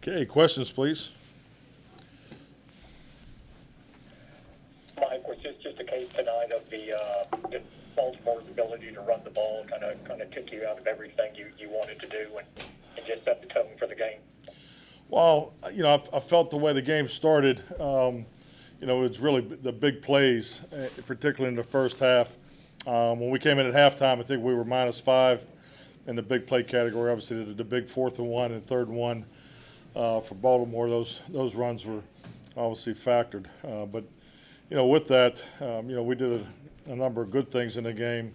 Okay, questions, please. Mike, was this just a case tonight of the Baltimore's ability to run the ball kind of took you out of everything you wanted to do and just set the tone for the game? Well, I felt the way the game started, it's really the big plays, particularly in the first half. When we came in at halftime, I think we were -5 in the big play category. Obviously, the big 4th and 1 and 3rd and 1 for Baltimore, those runs were obviously factored. But with that, we did a number of good things in the game.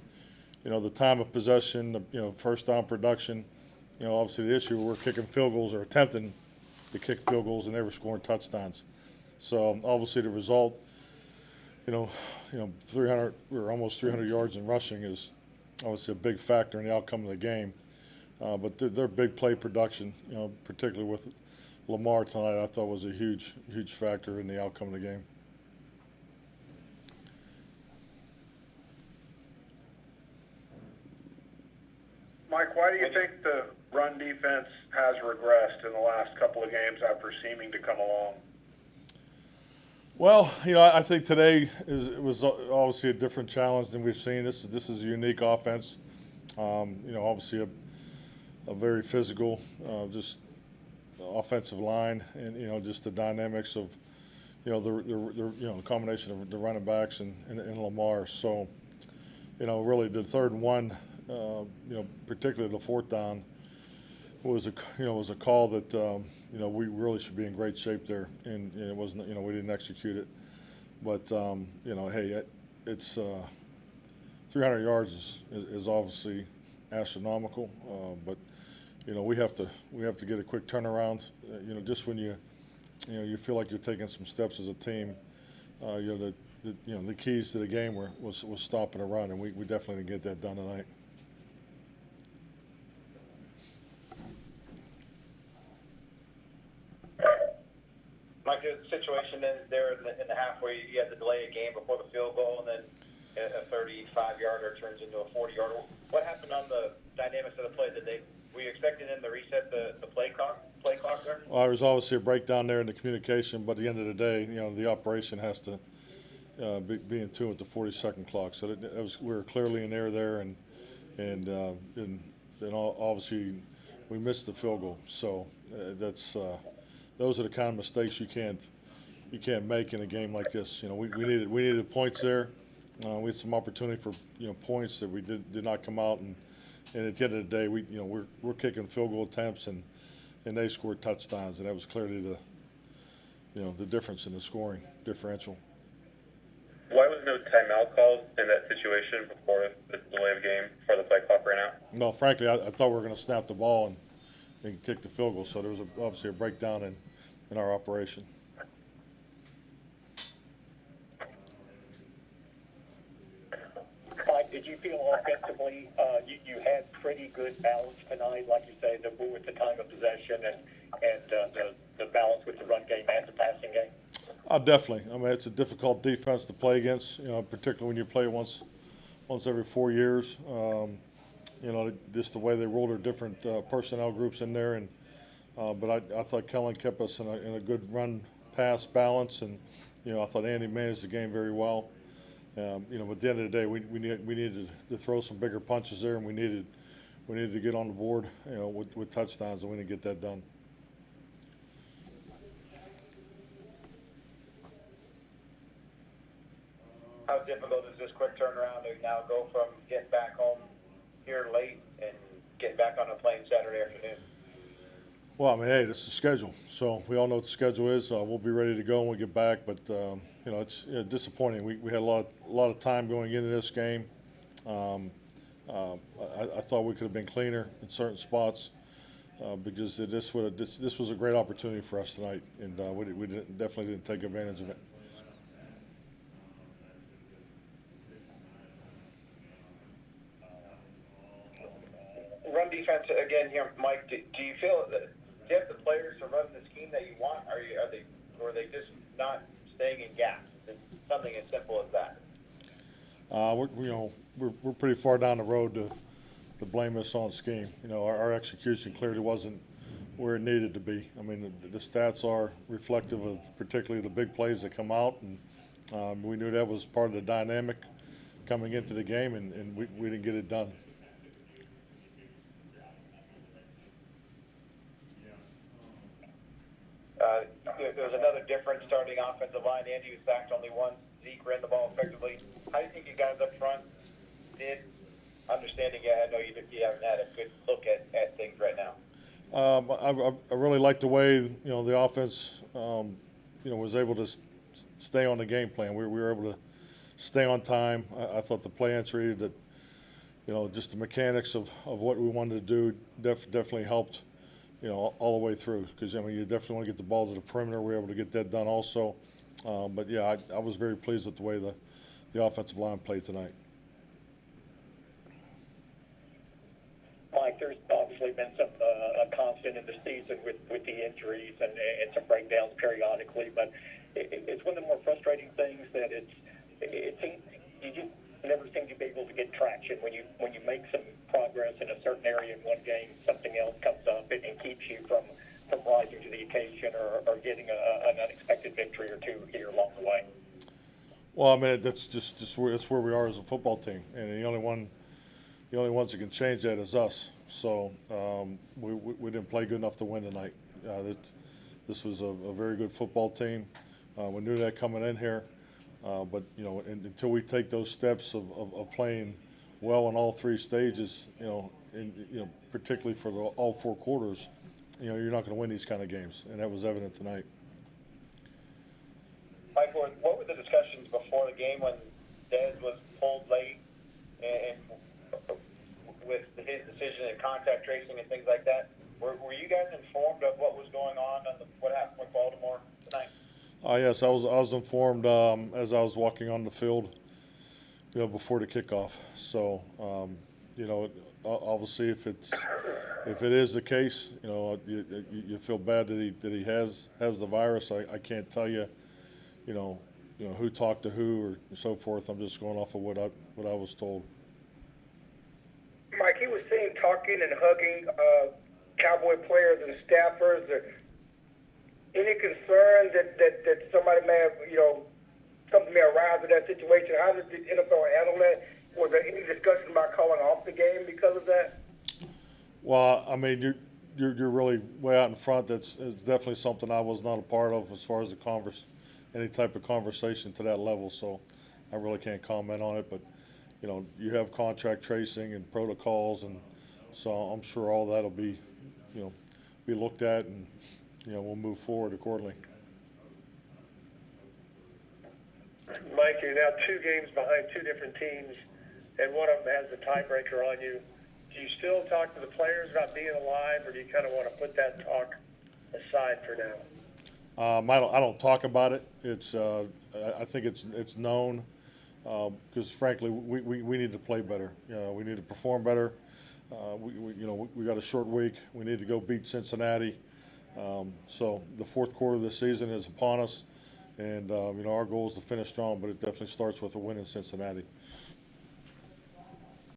The time of possession, first down production. Obviously the issue, we're kicking field goals or attempting to kick field goals, and they were scoring touchdowns. So obviously the result, 300, we were almost 300 yards in rushing is obviously a big factor in the outcome of the game. But their big play production, particularly with Lamar tonight, I thought was a huge factor in the outcome of the game. Mike, why do you think the run defense has regressed in the last couple of games after seeming to come along? Well, I think today was obviously a different challenge than we've seen. This is a unique offense. Obviously a very physical, just offensive line, and just the dynamics of the combination of the running backs and Lamar. So really the 3rd and 1, particularly the 4th down, was a call that we really should be in great shape there, and it wasn't, we didn't execute it. But hey, it's 300 yards is obviously astronomical, but we have to get a quick turnaround. Just when you feel like you're taking some steps as a team, the keys to the game was stopping a run, and we definitely didn't get that done tonight. Mike, there's a situation there in the half where you had to delay a game before the field goal, and then a 35-yarder turns into a 40-yarder. What happened on the dynamics of the play? Were you expecting them to reset the play clock there? Well, there was obviously a breakdown there in the communication, but at the end of the day, the operation has to be in tune with the 40-second clock. So we were clearly in error there, and obviously we missed the field goal. So those are the kind of mistakes you can't make in a game like this. We needed points there. We had some opportunity for points that we did not come out, and at the end of the day, we're kicking field goal attempts, and they scored touchdowns, and that was clearly the difference in the scoring differential. Why was no timeout called in that situation before the delay of game before the play clock ran out? No, frankly, I thought we were going to snap the ball and kick the field goal, so there was obviously a breakdown in our operation. Mike, did you feel offensively you had pretty good balance tonight, like you say, with the time of possession and the balance with the run game and the passing game? Definitely. I mean, it's a difficult defense to play against, particularly when you play once every 4 years. Just the way they rolled their different personnel groups in there, but I thought Kellen kept us in a good run pass balance, and I thought Andy managed the game very well. But at the end of the day, we needed to throw some bigger punches there, and we needed to get on the board with touchdowns, and we didn't get that done. How difficult is this quick turnaround to now go from getting back home here late and getting back on a plane Saturday afternoon? Well, I mean, hey, this is the schedule, so we all know what the schedule is. We'll be ready to go when we get back, but it's disappointing. We had a lot of time going into this game. I thought we could have been cleaner in certain spots because this was a great opportunity for us tonight, and we definitely didn't take advantage of it. Run defense again here, Mike. Do you feel that you have the players to run the scheme that you want? Or are they just not staying in gaps? It's something as simple as that. We're pretty far down the road to blame us on scheme. Our execution clearly wasn't where it needed to be. I mean, the stats are reflective of particularly the big plays that come out, and we knew that was part of the dynamic coming into the game, and we didn't get it done. There was another difference starting offensive line. Andy was sacked only once. Zeke ran the ball effectively. How do you think you guys up front did? Understanding, I know you haven't had a good look at things right now. I really like the way the offense was able to stay on the game plan. We were able to stay on time. I thought the play entry, that just the mechanics of what we wanted to do definitely helped all the way through, because you definitely want to get the ball to the perimeter. We were able to get that done also. But yeah, I was very pleased with the way the offensive line played tonight. Mike, there's obviously been some a constant in the season with the injuries and some breakdowns periodically, but it's one of the more frustrating things that it seems you just never seem to be able to get traction when you make some progress in a certain area in one game, something else comes up and keeps you from rising to the occasion or getting an unexpected victory or two here along the way. Well, I mean, that's just where we are as a football team, and the only ones that can change that is us. So we didn't play good enough to win tonight. This was a very good football team. We knew that coming in here, but until we take those steps of playing well in all three stages, particularly for all four quarters, you're not going to win these kind of games, and that was evident tonight. Mike, what were the discussions before the game when Dez was pulled late and with his decision in contact tracing and things like that? Were you guys informed of what was going on and what happened with Baltimore tonight? Yes, I was informed as I was walking on the field, before the kickoff. So, obviously, if it is the case, you feel bad that he has the virus. I can't tell you, who talked to who or so forth. I'm just going off of what I was told. Mike, he was seen talking and hugging Cowboy players and staffers. Any concern that somebody may have, something may arise in that situation? How did the NFL handle that? Was there any discussion about calling off the game because of that? Well, I mean, you're really way out in front. It's definitely something I was not a part of as far as any type of conversation to that level. So I really can't comment on it. But you have contract tracing and protocols, and so I'm sure all that'll be looked at, and we'll move forward accordingly. Mike, you're now 2 games behind 2 different teams, and one of them has the tiebreaker on you. Do you still talk to the players about being alive, or do you kind of want to put that talk aside for now? I don't talk about it. It's I think it's known, because frankly we need to play better. We need to perform better. We got a short week. We need to go beat Cincinnati. So the fourth quarter of the season is upon us, and our goal is to finish strong, but it definitely starts with a win in Cincinnati.